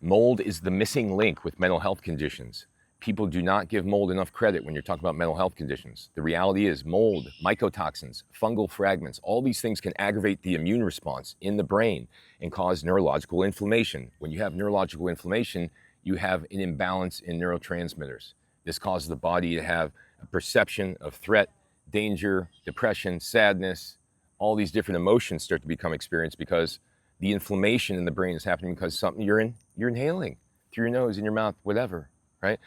Mold is the missing link with mental health conditions. People do not give mold enough credit when you're talking about mental health conditions. The reality is mold, mycotoxins, fungal fragments, all these things can aggravate the immune response in the brain and cause neurological inflammation. When you have neurological inflammation, you have an imbalance in neurotransmitters. This causes the body to have a perception of threat, danger, depression, sadness. All these different emotions start to become experienced because the inflammation in the brain is happening because something you're inhaling through your nose, in your mouth, whatever, right?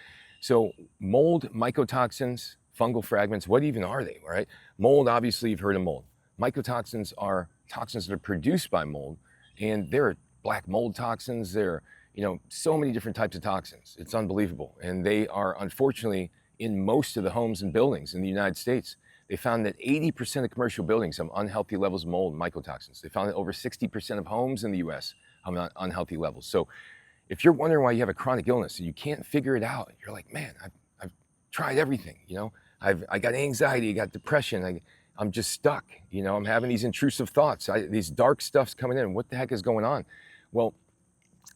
So mold, mycotoxins, fungal fragments, what even are they, right? Mold, obviously you've heard of mold. Mycotoxins are toxins that are produced by mold, and there are black mold toxins, there are, so many different types of toxins. It's unbelievable. And they are unfortunately in most of the homes and buildings in the United States. They found that 80% of commercial buildings have unhealthy levels of mold and mycotoxins. They found that over 60% of homes in the US have unhealthy levels. So if you're wondering why you have a chronic illness and you can't figure it out, you're like, man, I've tried everything, I got anxiety, I got depression, I'm just stuck, I'm having these intrusive thoughts, these dark stuff's coming in, what the heck is going on? Well,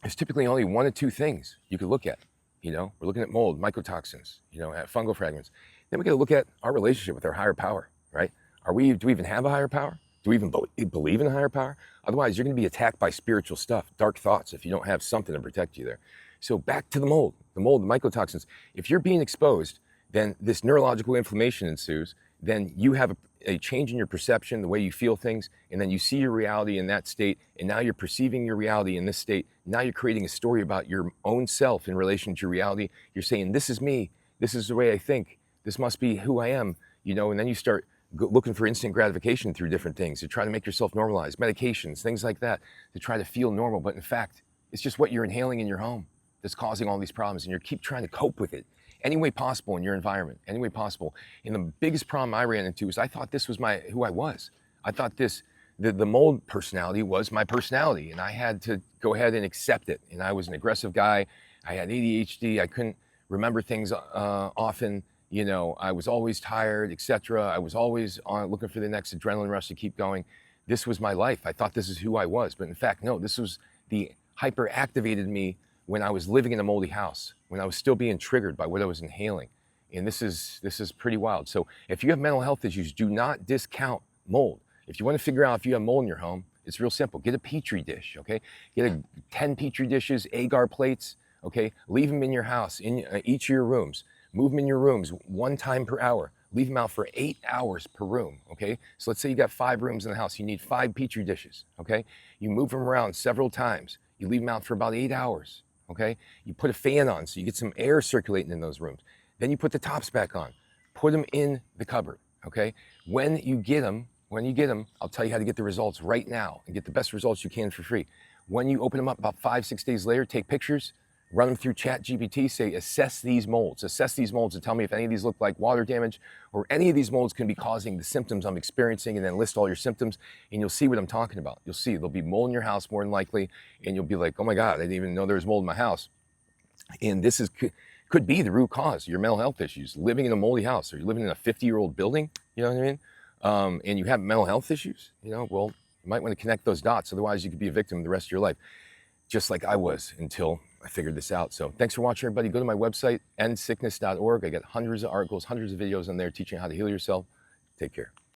there's typically only one or two things you could look at. We're looking at mold, mycotoxins, at fungal fragments. Then we got to look at our relationship with our higher power, right? Do we even have a higher power? Do we even believe in a higher power? Otherwise, you're going to be attacked by spiritual stuff, dark thoughts, if you don't have something to protect you there. So back to the mold, the mycotoxins. If you're being exposed, then this neurological inflammation ensues. Then you have a change in your perception, the way you feel things, and then you see your reality in that state, and now you're perceiving your reality in this state. Now you're creating a story about your own self in relation to your reality. You're saying, this is me, this is the way I think, this must be who I am, and then you start looking for instant gratification through different things to try to make yourself normalize, medications, things like that, to try to feel normal. But in fact, it's just what you're inhaling in your home that's causing all these problems, and you keep trying to cope with it any way possible in your environment, any way possible. And the biggest problem I ran into is I thought this was who I was. I thought the mold personality was my personality, and I had to go ahead and accept it. And I was an aggressive guy. I had ADHD. I couldn't remember things often. I was always tired, etc. I was always looking for the next adrenaline rush to keep going. This was my life. I thought this is who I was. But in fact, no, this was the hyperactivated me when I was living in a moldy house, when I was still being triggered by what I was inhaling. And this is pretty wild. So if you have mental health issues, do not discount mold. If you want to figure out if you have mold in your home, it's real simple. Get a Petri dish, okay? Get 10 Petri dishes, agar plates, okay? Leave them in your house, in each of your rooms. Move them in your rooms 1 time per hour. Leave them out for 8 hours per room, okay? So let's say you got 5 rooms in the house. You need 5 Petri dishes, okay? You move them around several times. You leave them out for about 8 hours, okay? You put a fan on so you get some air circulating in those rooms. Then you put the tops back on. Put them in the cupboard, okay? When you get them, I'll tell you how to get the results right now and get the best results you can for free. When you open them up about 5-6 days later, take pictures, run them through ChatGPT, say, assess these molds and tell me if any of these look like water damage or any of these molds can be causing the symptoms I'm experiencing, and then list all your symptoms, and you'll see what I'm talking about. You'll see there'll be mold in your house more than likely, and you'll be like, oh my God, I didn't even know there was mold in my house. And this could be the root cause, your mental health issues, living in a moldy house, or you're living in a 50-year-old building, you know what I mean? And you have mental health issues, well, you might want to connect those dots. Otherwise, you could be a victim the rest of your life, just like I was until I figured this out. So thanks for watching, everybody. Go to my website, endsickness.org. I got hundreds of articles, hundreds of videos on there teaching how to heal yourself. Take care.